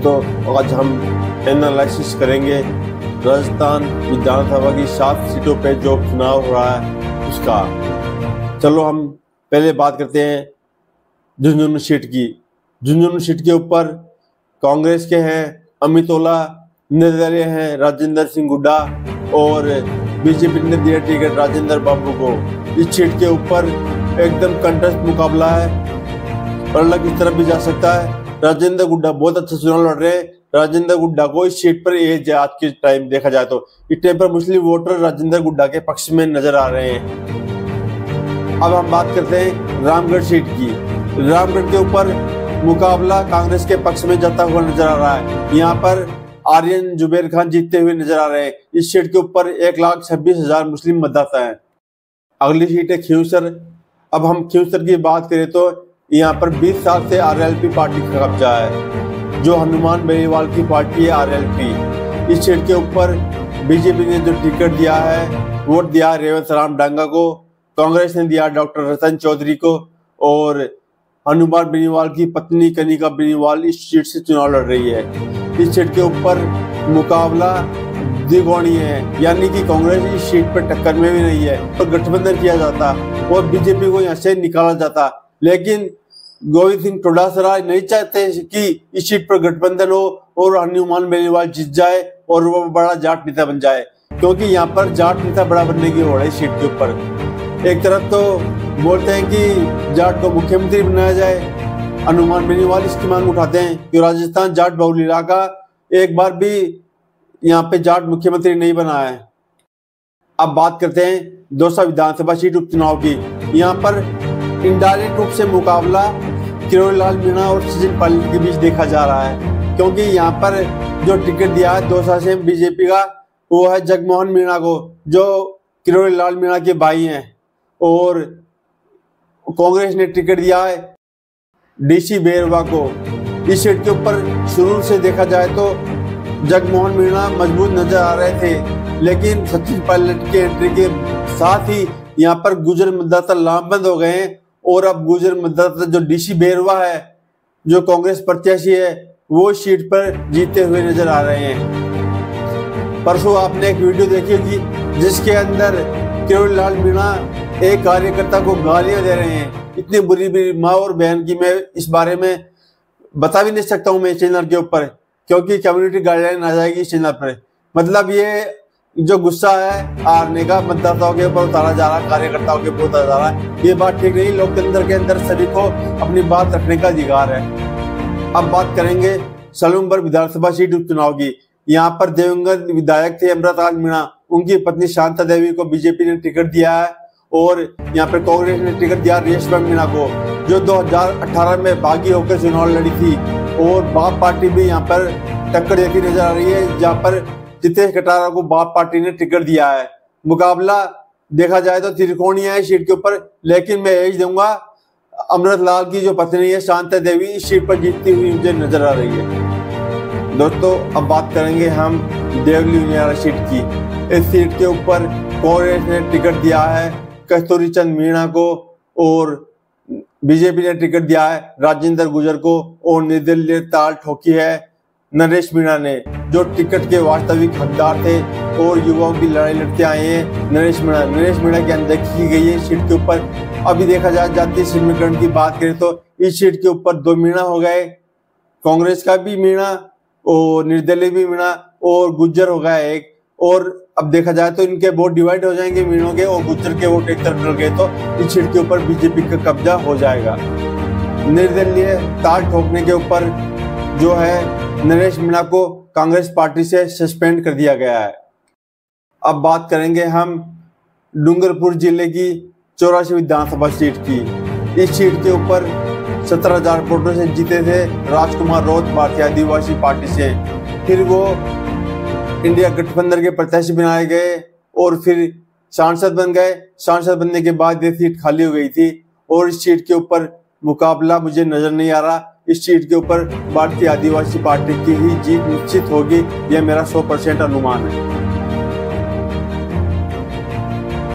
दोस्तों, आज हम एनालिसिस करेंगे राजस्थान विधानसभा की 7 सीटों पे जो चुनाव हो रहा है उसका। चलो हम पहले बात करते हैं झुंझुनू सीट की। झुंझुनू सीट के ऊपर कांग्रेस के हैं अमित ओला, निर्दलीय हैं राजेंद्र सिंह हुड्डा और बीजेपी ने दिया टिकट राजेंद्र बाबू को। इस सीट के ऊपर एकदम कंटेस्ट मुकाबला है और अलग किस तरफ भी जा सकता है। राजेंद्र हुड्डा बहुत अच्छा चुनाव लड़ रहे हैं। राजेंद्र हुड्डा को इस सीट पर एज आज के टाइम देखा जाए तो इस टाइम पर मुस्लिम वोटर राजेंद्र हुड्डा के पक्ष में नजर आ रहे हैं। अब हम बात करते हैं रामगढ़ सीट की। रामगढ़ के ऊपर मुकाबला कांग्रेस के पक्ष में जाता हुआ नजर आ रहा है। यहाँ पर आर्यन जुबेर खान जीतते हुए नजर आ रहे हैं। इस सीट के ऊपर 1,26,000 मुस्लिम मतदाता हैं। अगली सीट है खींवसर। अब हम खींवसर की बात करें तो यहाँ पर 20 साल से आरएलपी पार्टी का कब्जा है, जो हनुमान बेनीवाल की पार्टी है आरएलपी। इस सीट के ऊपर बीजेपी ने जो टिकट दिया है, वोट दिया रेवंत राम डांगा को, कांग्रेस ने दिया डॉक्टर रतन चौधरी को और हनुमान बेनीवाल की पत्नी कनिका बेनीवाल इस सीट से चुनाव लड़ रही है। इस सीट के ऊपर मुकाबला द्विकोणीय है, यानी कि कांग्रेस इस सीट पर टक्कर में भी नहीं है तो गठबंधन किया जाता और बीजेपी को यहाँ से निकाला जाता। लेकिन गोविंद सिंह डोटासरा नहीं चाहते कि इस सीट पर गठबंधन हो और हनुमान बेनीवाल जीत जाए और वो बड़ा जाट नेता बन जाए, क्योंकि यहाँ पर जाट नेता बड़ा बनने की होड़ है। इस सीट के ऊपर एक तरफ तो बोलते हैं कि जाट को मुख्यमंत्री बनाया जाए, हनुमान बेनीवाल इसकी मांग उठाते हैं कि राजस्थान जाट बहुल इलाका, एक बार भी यहाँ पे जाट मुख्यमंत्री नहीं बना है। अब बात करते हैं दौसा विधानसभा सीट उपचुनाव की। यहाँ पर इनडायरेक्ट रूप से मुकाबला किरोड़ी लाल मीणा और सचिन पायलट के बीच देखा जा रहा है, क्योंकि यहाँ पर जो टिकट दिया है दौसा से बीजेपी का वो है जगमोहन मीणा को, जो किरोड़ी लाल मीणा के भाई हैं, और कांग्रेस ने टिकट दिया है डीसी बेरवा को। इस सीट के ऊपर शुरू से देखा जाए तो जगमोहन मीणा मजबूत नजर आ रहे थे, लेकिन सचिन पायलट के एंट्री के साथ ही यहाँ पर गुर्जर मतदाता लामबंद हो गए हैं और अब गुर्जर मतदाता जो डीसी बेरवा है, जो कांग्रेस प्रत्याशी है, वो सीट पर जीते हुए नजर आ रहे हैं। परसों आपने एक वीडियो देखी होगी जिसके अंदर किरोड़ी लाल मीणा एक कार्यकर्ता को गालियां दे रहे हैं। इतनी बुरी बुरी माँ और बहन की मैं इस बारे में बता भी नहीं सकता हूँ मैं चैनल के ऊपर, क्योंकि कम्युनिटी गाइडलाइन आ जाएगी इस चैनल पर। मतलब ये जो गुस्सा है हारने का मतदाताओं के ऊपर उतारा जा रहा है, कार्यकर्ताओं के ऊपर उतारा जा रहा है, ये बात ठीक नहीं। लोकतंत्र के अंदर सभी को अपनी बात रखने का अधिकार है। अब बात करेंगे सलूमबर विधानसभा सीट उपचुनाव की। यहाँ पर दिवंगत विधायक थे अमृतलाल मीणा, उनकी पत्नी शांता देवी को बीजेपी ने टिकट दिया है और यहाँ पर कांग्रेस ने टिकट दिया रेशमा मीणा को, जो 2018 में बागी होकर चुनाव लड़ी थी, और बाप पार्टी भी यहाँ पर टक्कर देती नजर आ रही है, जहाँ पर जितेश कटारा को बाप पार्टी ने टिकट दिया है। मुकाबला देखा जाए तो त्रिकोणीय है सीट के ऊपर, लेकिन मैं एज दूंगा अमृतलाल की जो पत्नी है शांता देवी इस सीट पर जीतती हुई मुझे नजर आ रही है। दोस्तों, अब बात करेंगे हम देवली उनियारा सीट की। इस सीट के ऊपर कांग्रेस ने टिकट दिया है कस्तूरी चंद मीणा को और बीजेपी ने टिकट दिया है राजेंद्र गुर्जर को, और निर्दलीय ताल ठोकी है नरेश मीणा ने, जो टिकट के वास्तविक हकदार थे और युवाओं की लड़ाई लड़ते आए हैं। नरेश मीणा की अनदेखी की गई है सीट के ऊपर। अभी देखा जाए जातीय समीकरण की बात करें तो इस सीट के ऊपर 2 मीणा हो गए, कांग्रेस का भी मीणा और निर्दलीय भी मीणा और गुर्जर हो गया एक, और अब देखा जाए तो इनके वोट डिवाइड हो जाएंगे मीणों के और गुर्जर के वोट एक तरफ गए तो इस सीट के ऊपर बीजेपी का कब्जा हो जाएगा। निर्दलीय ताल ठोकने के ऊपर जो है नरेश मीणा को कांग्रेस पार्टी से सस्पेंड कर दिया गया है। अब बात करेंगे हम डूंगरपुर जिले की 84 विधानसभा सीट की। इस सीट के ऊपर 17,000 वोटों से जीते थे राजकुमार राउत भारतीय आदिवासी पार्टी से, फिर वो इंडिया गठबंधन के प्रत्याशी बनाए गए और फिर सांसद बन गए। सांसद बनने के बाद ये सीट खाली हो गई थी और इस सीट के ऊपर मुकाबला मुझे नजर नहीं आ रहा। इस सीट के ऊपर भारतीय आदिवासी पार्टी की ही जीत निश्चित होगी, यह मेरा 100% अनुमान है।